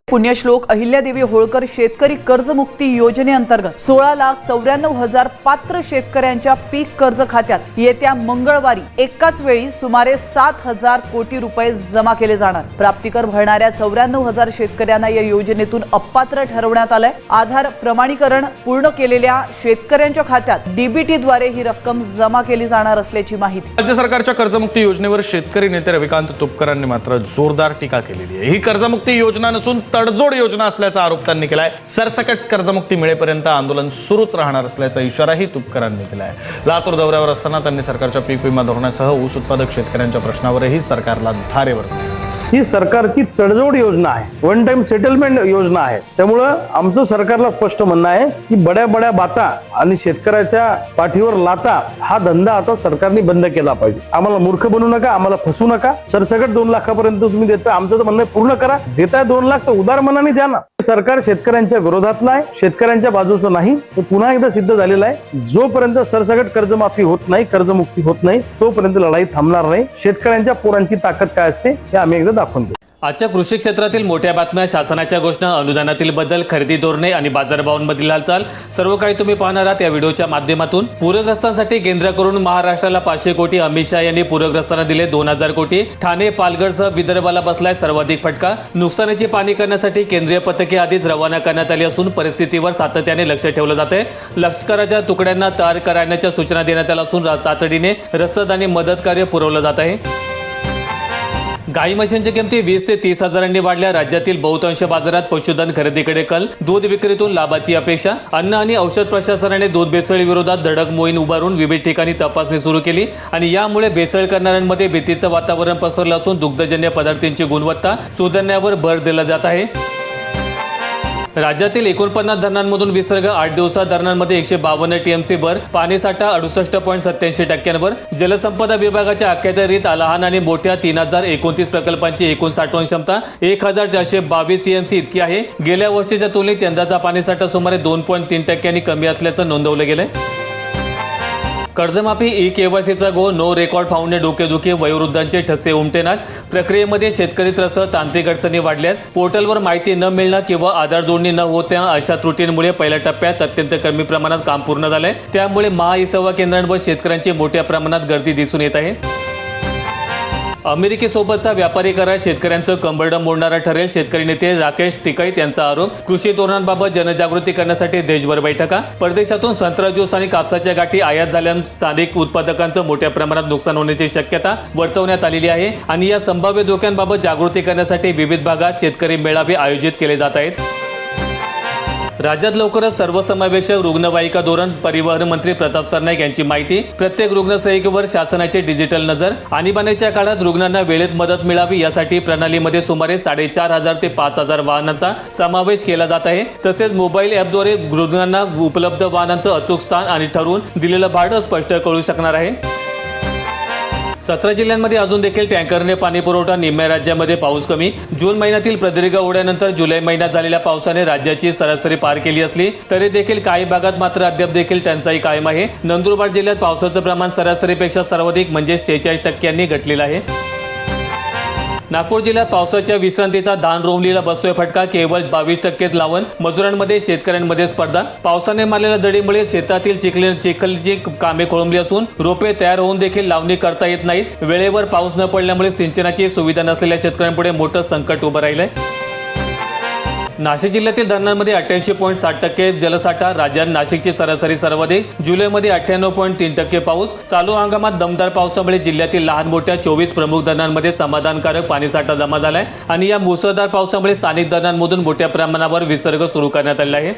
पुण्यश्लोक अहिल्यादेवी होळकर शेतकरी कर्जमुक्ती योजनेअंतर्गत 16,94,000 पात्र शेतकऱ्यांच्या पीक कर्ज खात्यात येत्या मंगळवारी एकाच वेळी सुमारे 7,000 कोटी रुपये जमा केले जाणार। प्राप्तिकर भरणाऱ्या 94,000 शेतकऱ्यांना या योजनेतून अपात्र ठरवण्यात आलंय। आधार प्रमाणीकरण पूर्ण केलेल्या शेतकऱ्यांच्या खात्यात डीबीटी द्वारे ही रक्कम जमा केली जाणार असल्याची माहिती। राज्य सरकारच्या कर्जमुक्ती योजनेवर शेतकरी नेते रविकांत तुपकरांनी मात्र जोरदार टीका केलेली आहे। ही कर्जमुक्ती योजना नसून तडजोड योजना असल्याचा आरोप त्यांनी केलाय। सरसकट कर्जमुक्ती मिळेपर्यंत आंदोलन सुरूच राहणार असल्याचा इशाराही तुपकरांनी दिलाय। लातूर दौऱ्यावर असताना त्यांनी सरकारच्या पीक विमा धोरणासह ऊस उत्पादक शेतकऱ्यांच्या प्रश्नावरही सरकारला धारेवर ही सरकारची तडजोड योजना आहे, वन टाइम सेटलमेंट योजना आहे। त्यामुळे आमचं सरकारला स्पष्ट म्हणणं आहे की बड्या बड्या बाता आणि शेतकऱ्याच्या पाठीवर लाता हा धंदा आता सरकारने बंद केला पाहिजे। आम्हाला मूर्ख बनवू नका, आम्हाला फसवू नका। सरसकट 2 लाखापर्यंत तुम्ही देता, आमचं तर म्हणणं पूर्ण करा। देताय 2 लाख तर उदार मनाने द्या ना। सरकार शेतकऱ्यांच्या विरोधातलं आहे, शेतकऱ्यांच्या बाजूचं नाही। हे पुन्हा एकदा सिद्ध झालेलं आहे। जोपर्यंत सरसकट कर्जमाफी होत नाही, कर्जमुक्ती होत नाही, तोपर्यंत लढाई थांबणार नाही। शेतकऱ्यांच्या पोरांची ताकद काय असते हे आम्ही एकदा दाखवून देऊ। आजच्या कृषी क्षेत्रातील मोठ्या बातम्या, शासनाच्या घोषणा, अनुदानातील बदल, खरेदी धोरणे आणि बाजारभावांमधील हालचाल सर्व काही तुम्ही पाहणार आहात या व्हिडिओच्या माध्यमातून। पूरग्रस्तांसाठी केंद्राकडून महाराष्ट्राला 500 कोटी, अमित शहा यांनी पूरग्रस्तांना दिले 2,000 कोटी। ठाणे, पालघरसह विदर्भाला बसलाय सर्वाधिक फटका। नुकसानीची पाहणी करण्यासाठी केंद्रीय पथके आधीच रवाना करण्यात आली असून परिस्थितीवर सातत्याने लक्ष ठेवलं जाते। लष्कराच्या तुकड्यांना तयार करण्याच्या सूचना देण्यात आल्या असून तातडीने रसद आणि मदत कार्य पुरवलं जात आहे। गाई म्हशींच्या किमती 20 ते 30 हजारांनी वाढल्या। राज्यातील बहुतांश बाजारात पशुधन खरेदीकडे कल, दूध विक्रीतून लाभाची अपेक्षा। अन्न आणि औषध प्रशासनाने दूध भेसळी विरोधात धडक मोहीम उभारून विविध ठिकाणी तपासणी सुरू केली आणि यामुळे भेसळ करणाऱ्यांमध्ये भीतीचं वातावरण पसरलं असून दुग्धजन्य पदार्थांची गुणवत्ता सुधारण्यावर भर दिला जात आहे। राज्यातील 49 धरणांमधून विसर्ग, 8 दिवसात धरणांमध्ये 152 टीएमसी भर, पाणीसाठा 68.87%वर। जलसंपदा विभागाच्या अखत्यारीत लहान आणि मोठ्या 3029 प्रकल्पांची एकूण साठवण क्षमता 1422 टीएमसी इतकी आहे। गेल्या वर्षीच्या तुलनेत यंदाचा पाणीसाठा सुमारे 2.3% कमी असल्याचं नोंदवलं गेलंय। कर्जमाफी, ई-केवायसीचा गो, नो रेकॉर्ड फाउंडने डोकेदुखी, वयोवृद्धांचे ठसे उमटेनात। प्रक्रियेमध्ये शेतकरी त्रस्त, तांत्रिक अडचणी वाढल्यात। पोर्टलवर माहिती न मिळणं किंवा आधार जोडणी न होत्या अशा त्रुटींमुळे पहिल्या टप्प्यात अत्यंत कमी प्रमाणात काम पूर्ण झालंय। त्यामुळे महा-ई-सेवा केंद्रांवर शेतकऱ्यांची मोठ्या प्रमाणात गर्दी दिसून येत आहे। अमेरिकेसोबतचा व्यापारी करार शेतकऱ्यांचं कंबरडं मोडणारा ठरेल, शेतकरी नेते राकेश टिकैत यांचा आरोप। कृषी धोरणांबाबत जनजागृती करण्यासाठी देशभर बैठका। परदेशातून संत्रा ज्यूस आणि कापसाच्या गाठी आयात झाल्यानं स्थानिक उत्पादकांचं मोठ्या प्रमाणात नुकसान होण्याची शक्यता वर्तवण्यात आलेली आहे आणि या संभाव्य धोक्यांबाबत जागृती करण्यासाठी विविध भागात शेतकरी मेळावे आयोजित केले जात आहेत। राज्यात लवकरच सर्वसमावेशक रुग्णवाहिका धोरण, परिवहन मंत्री प्रताप सरनाईक यांची माहिती। प्रत्येक रुग्णसेविकेवर शासनाची डिजिटल नजर। आणीबाणीच्या काळात रुग्णांना वेळेत मदत मिळावी यासाठी प्रणालीमध्ये सुमारे 4,500 ते 5,000 वाहनांचा समावेश केला जात आहे। तसेच मोबाईल ॲपद्वारे रुग्णांना उपलब्ध वाहनांचं अचूक स्थान आणि ठरवून दिलेलं भाडं स्पष्ट कळू शकणार आहे। 17 जिल्ह्यांमध्ये अजून देखील टँकरने पाणी पुरवठा, निम्म्या राज्यामध्ये पाऊस कमी। जून महिन्यातील प्रदीर्घ ओढ्यानंतर जुलै महिन्यात झालेल्या पावसाने राज्याची सरासरी पार केली असली तरी देखील काही भागात मात्र अद्याप देखील टंचाई कायम आहे। नंदुरबार जिल्ह्यात पावसाचं प्रमाण सरासरीपेक्षा सर्वाधिक म्हणजे 46% घटलेलं आहे। नागपूर जिल्ह्यात पावसाच्या विश्रांतीचा धान रोवणीला बसतोय फटका, केवळ 22% लावण। मजुरांमध्ये शेतकऱ्यांमध्ये स्पर्धा। पावसाने मारलेल्या दडीमुळे शेतातील चिखलची कामे खोळंबली असून रोपे तयार होऊन देखील लावणी करता येत नाहीत। वेळेवर पाऊस न पडल्यामुळे सिंचनाची सुविधा नसलेल्या शेतकऱ्यांपुढे मोठं संकट उभं राहिलंय। नाशिक जिल्ह्यातील धरणांमध्ये 88.7% जलसाठा, राज्यात नाशिकची सरासरी सर्वाधिक। जुलैमध्ये 98.3% पाऊस। चालू हंगामात दमदार पावसामुळे जिल्ह्यातील लहान मोठ्या 24 प्रमुख धरणांमध्ये समाधानकारक पाणीसाठा जमा झालाय आणि या मुसळधार पावसामुळे स्थानिक धरणांमधून मोठ्या प्रमाणावर विसर्ग सुरू करण्यात आला आहे।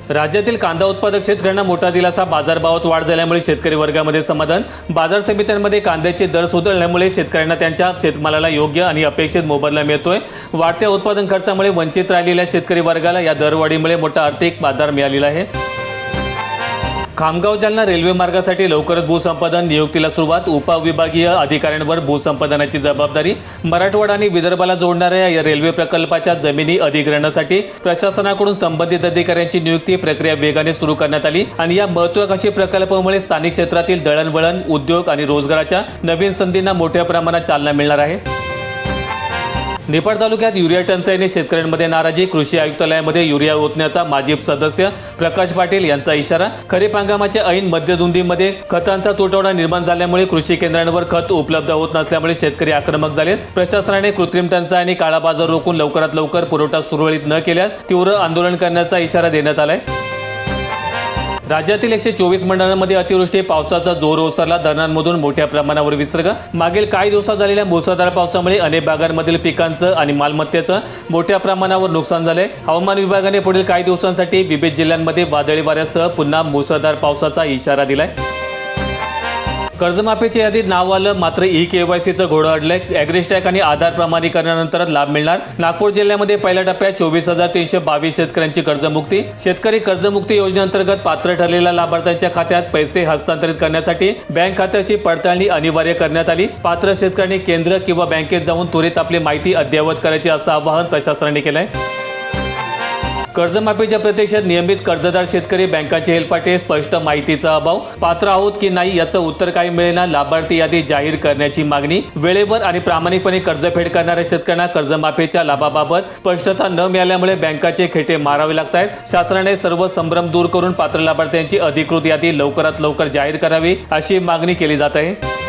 राज्यातील कांदा उत्पादक शेतकऱ्यांना मोठा दिलासा, बाजारभावात वाढ झाल्यामुळे शेतकरी वर्गामध्ये समाधान। बाजार समित्यांमध्ये कांद्याचे दर सुधारल्यामुळे शेतकऱ्यांना त्यांच्या शेतमालाला योग्य आणि अपेक्षित मोबदला मिळतोय। वाढत्या उत्पादन खर्चामुळे वंचित राहिलेल्या शेतकरी वर्गाला या दरवाढीमुळे मोठा आर्थिक आधार मिळालेला आहे। खामगाव जालना रेल्वे मार्गासाठी लवकरच भूसंपादन, नियुक्तीला सुरुवात। उपविभागीय अधिकाऱ्यांवर भूसंपादनाची जबाबदारी। मराठवाडा आणि विदर्भाला जोडणाऱ्या या रेल्वे प्रकल्पाच्या जमिनी अधिग्रहणासाठी प्रशासनाकडून संबंधित अधिकाऱ्यांची नियुक्ती प्रक्रिया वेगाने सुरू करण्यात आली आणि या महत्त्वाकांक्षी प्रकल्पामुळे स्थानिक क्षेत्रातील दळणवळण, उद्योग आणि रोजगाराच्या नवीन संधींना मोठ्या प्रमाणात चालना मिळणार आहे। निफाड तालुक्यात युरिया टंचाईने शेतकऱ्यांमध्ये नाराजी. कृषी आयुक्तालयामध्ये युरिया ओतण्याचा माजी सदस्य प्रकाश पाटील यांचा इशारा. खरीप हंगामाच्या ऐन मध्यदुंदीमध्ये खतांचा तुटवडा निर्माण झाल्यामुळे कृषी केंद्रांवर खत उपलब्ध होत नसल्यामुळे शेतकरी आक्रमक झालेत. प्रशासनाने कृत्रिम टंचाई आणि काळा बाजार रोखून लवकरात लवकर पुरवठा सुरळीत न केल्यास तीव्र आंदोलन करण्याचा इशारा देण्यात आलाय. राज्यातील 124 मंडळांमध्ये अतिवृष्टी. पावसाचा जोर ओसरला. धरणांमधून मोठ्या प्रमाणावर विसर्ग. मागील काही दिवसात झालेल्या मुसळधार पावसामुळे अनेक भागांमधील पिकांचं आणि मालमत्तेचं मोठ्या प्रमाणावर नुकसान झालंय. हवामान विभागाने पुढील काही दिवसांसाठी विविध जिल्ह्यांमध्ये वादळी वाऱ्यासह पुन्हा मुसळधार पावसाचा इशारा दिलाय. कर्जमाफीच्या यादीत नाव आलं, मात्र ई-केवायसीचं घोडं अडलंय. ॲग्रिस्टॅक आणि आधार प्रमाणीकरणानंतर लाभ मिळणार. नागपूर जिल्ह्यामध्ये पहिल्या टप्प्यात 24,322 शेतकऱ्यांची कर्जमुक्ती. शेतकरी कर्जमुक्ती योजनेअंतर्गत पात्र ठरलेल्या लाभार्थ्यांच्या खात्यात पैसे हस्तांतरित करण्यासाठी बँक खात्याची पडताळणी अनिवार्य करण्यात आली. पात्र शेतकऱ्यांनी केंद्र किंवा बँकेत जाऊन त्वरित आपली माहिती अद्ययावत करायची असं आवाहन प्रशासनाने केलंय. कर्जमाफीच्या प्रतीक्षेत नियमित कर्जदार शेतकरी. बँकांचे हेलपाटे. स्पष्ट माहितीचा अभाव. पात्र आहोत की नाही याचं उत्तर काही मिळेना. लाभार्थी यादी जाहीर करण्याची मागणी. वेळेवर आणि प्रामाणिकपणे कर्जफेड करणाऱ्या शेतकऱ्यांना कर्जमाफीच्या लाभाबाबत स्पष्टता न मिळाल्यामुळे बँकांचे खेटे मारावे लागत आहेत. शासनाने सर्व संभ्रम दूर करून पात्र लाभार्थ्यांची अधिकृत यादी लवकरात लवकर जाहीर करावी अशी मागणी केली जात आहे.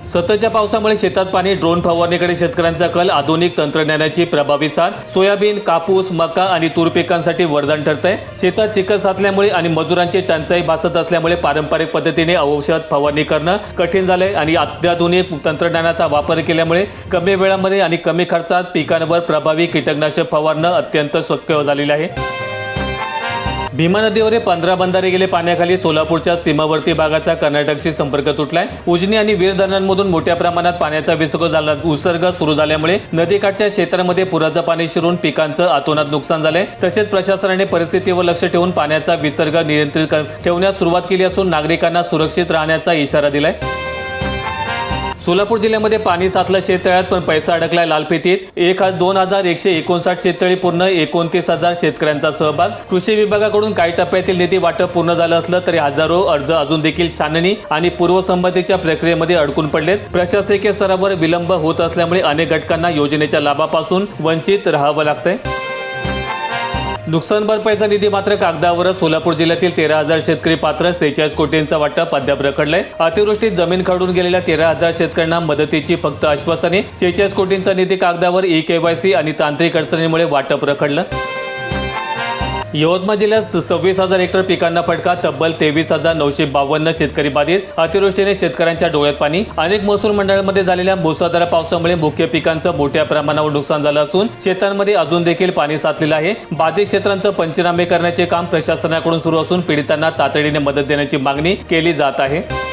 सततच्या पावसामुळे शेतात पाणी. ड्रोन फवारणीकडे शेतकऱ्यांचा कल. आधुनिक तंत्रज्ञानाची प्रभावी साथ. सोयाबीन, कापूस, मका आणि तूर पिकांसाठी वरदान ठरतंय. शेतात चिखल साचल्यामुळे आणि मजुरांची टंचाई भासत असल्यामुळे पारंपरिक पद्धतीने औषध फवारणी करणं कठीण झालंय आणि अत्याधुनिक तंत्रज्ञानाचा वापर केल्यामुळे कमी वेळामध्ये आणि कमी खर्चात पिकांवर प्रभावी कीटकनाशक फवारणं अत्यंत शक्य झालेलं आहे. भीमा नदीवर 15 बंधारे गेले पाण्याखाली. सोलापूरच्या सीमावर्ती भागाचा कर्नाटकशी संपर्क तुटलाय. उजनी आणि वीर धरणांमधून मोठ्या प्रमाणात पाण्याचा विसर्ग सुरू झाल्यामुळे नदीकाठच्या क्षेत्रामध्ये पुराचं पाणी शिरून पिकांचं अतोनात नुकसान झालंय. तसेच प्रशासनाने परिस्थितीवर लक्ष ठेवून पाण्याचा विसर्ग नियंत्रित ठेवण्यास सुरुवात केली असून नागरिकांना सुरक्षित राहण्याचा इशारा दिलाय. सोलापूर जिल्ह्यामध्ये पाणी साचलं शेततळ्यात, पण पैसा अडकलाय लालफितीत. 2,159 शेततळी पूर्ण. 29,000 शेतकऱ्यांचा सहभाग. कृषी विभागाकडून काही टप्प्यातील निधी वाटप पूर्ण झालं असलं तरी हजारो अर्ज अजून देखील छाननी आणि पूर्वसंमतीच्या प्रक्रियेमध्ये अडकून पडलेत. प्रशासकीय स्तरावर विलंब होत असल्यामुळे अनेक घटकांना योजनेच्या लाभापासून वंचित राहावं लागतंय. नुकसान भरपाईचा निधी मात्र कागदावरच. सोलापूर जिल्ह्यातील 13,000 शेतकरी पात्र. 46 कोटींचा वाटप अद्याप रखडलंय. अतिवृष्टीत जमीन खरडून गेलेल्या 13,000 शेतकऱ्यांना मदतीची फक्त आश्वासने. 46 कोटींचा निधी कागदावर. ई-केवायसी आणि तांत्रिक अडचणीमुळे वाटप रखडलं. यवतमाळ जिल्ह्यात 26,000 हेक्टर पिकांना फटका. तब्बल 23,952 शेतकरी बाधित. अतिवृष्टीने शेतकऱ्यांच्या डोळ्यात पाणी. अनेक महसूल मंडळांमध्ये झालेल्या मुसळधार पावसामुळे मुख्य पिकांचं मोठ्या प्रमाणावर नुकसान झालं असून शेतांमध्ये अजून देखील पाणी साचलेलं आहे. बाधित क्षेत्रांचं पंचनामे करण्याचे काम प्रशासनाकडून सुरू असून पीडितांना तातडीने मदत देण्याची मागणी केली जात आहे.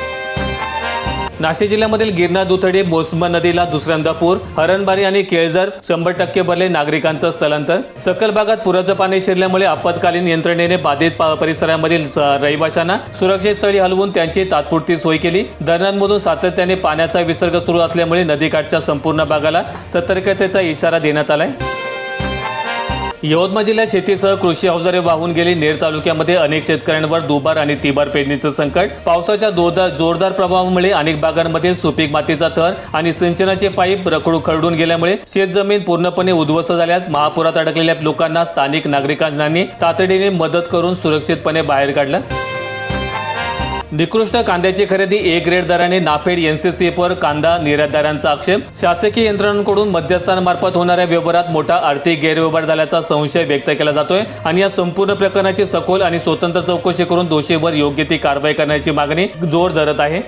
नाशिक जिल्ह्यामधील गिरणा, दुथडी, मोसमा नदीला दुसऱ्यांदा पूर. हरणबारी आणि केळझर 100% भरले. नागरिकांचं स्थलांतर. सखल भागात पुराचं पाणी शिरल्यामुळे आपत्कालीन यंत्रणेने बाधित परिसरामधील रहिवाशांना सुरक्षित स्थळी हलवून त्यांची तात्पुरती सोय केली. धरणांमधून सातत्याने पाण्याचा विसर्ग सुरू असल्यामुळे नदीकाठच्या संपूर्ण भागाला सतर्कतेचा इशारा देण्यात आलाय. यवतमाळ जिल्ह्यात शेतीसह कृषी अवजारे वाहून गेली. नेर तालुक्यामध्ये अनेक शेतकऱ्यांवर दुबार आणि तिबार पेरणीचं संकट. पावसाच्या जोरदार प्रभावामुळे अनेक भागांमधील सुपीक मातीचा थर आणि सिंचनाचे पाईप खरडून गेल्यामुळे शेतजमीन पूर्णपणे उद्ध्वस्त झाल्यात. महापुरात अडकलेल्या लोकांना स्थानिक नागरिकांनी तातडीने मदत करून सुरक्षितपणे बाहेर काढलं. निकृष्ट कांद्याची खरेदी. ए ग्रेड दराने नाफेड एनसीसीएफवर कांदा निर्यातदारांचा आक्षेप. शासकीय यंत्रणांकडून मध्यस्थांमार्फत होणाऱ्या व्यवहारात मोठा आर्थिक गैरव्यवहार झाल्याचा संशय व्यक्त केला जातोय आणि या संपूर्ण प्रकरणाची सखोल आणि स्वतंत्र चौकशी करून दोषीवर योग्य ती कारवाई करण्याची मागणी जोर धरत आहे.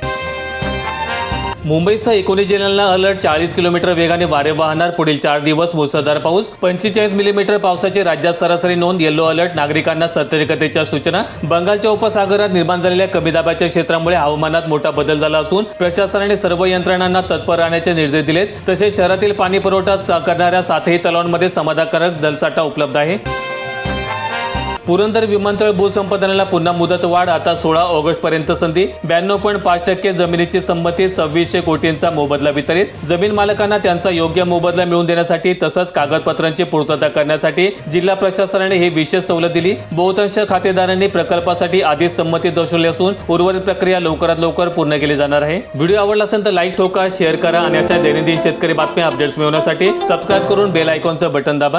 मुंबईसह 19 जिल्ह्यांना अलर्ट. 40 किलोमीटर वेगाने वारे वाहणार. पुढील 4 दिवस मुसळधार पाऊस. 45 मिलीमीटर पावसाची राज्यात सरासरी नोंद. Yellow alert. नागरिकांना सतर्कतेच्या सूचना. बंगालच्या उपसागरात निर्माण झालेल्या कमी दाबाच्या क्षेत्रामुळे हवामानात मोठा बदल झाला असून प्रशासनाने सर्व यंत्रणांना तत्पर राहण्याचे निर्देश दिलेत. तसेच शहरातील पाणी पुरवठा करणाऱ्या 7ही तलावांमध्ये समाधानकारक जलसाठा उपलब्ध आहे. पुरंदर विमानतळ भूसंपादनाला पुन्हा मुदतवाढ, आता 16 ऑगस्ट पर्यंत संधी. 92.5% जमिनीची संमती, 2600 कोटींचा मोबदला वितरित. जमीन मालकांना त्यांचा योग्य मोबदला मिळवून देण्यासाठी तसंच कागदपत्रांची पूर्तता करण्यासाठी जिल्हा प्रशासनाने ही विशेष सवलत दिली. बहुतांश खातेदारांनी प्रकल्पासाठी आधीच संमती दर्शवली असून उर्वरित प्रक्रिया लवकरात लवकर पूर्ण केली जाणार आहे. व्हिडिओ आवडला असेल तर लाईक ठोका, शेअर करा आणि अशा दैनंदिन शेतकरी बातम्या अपडेट्स मिळवण्यासाठी सबस्क्राईब करून बेल आयकॉनचं बटन दाबा.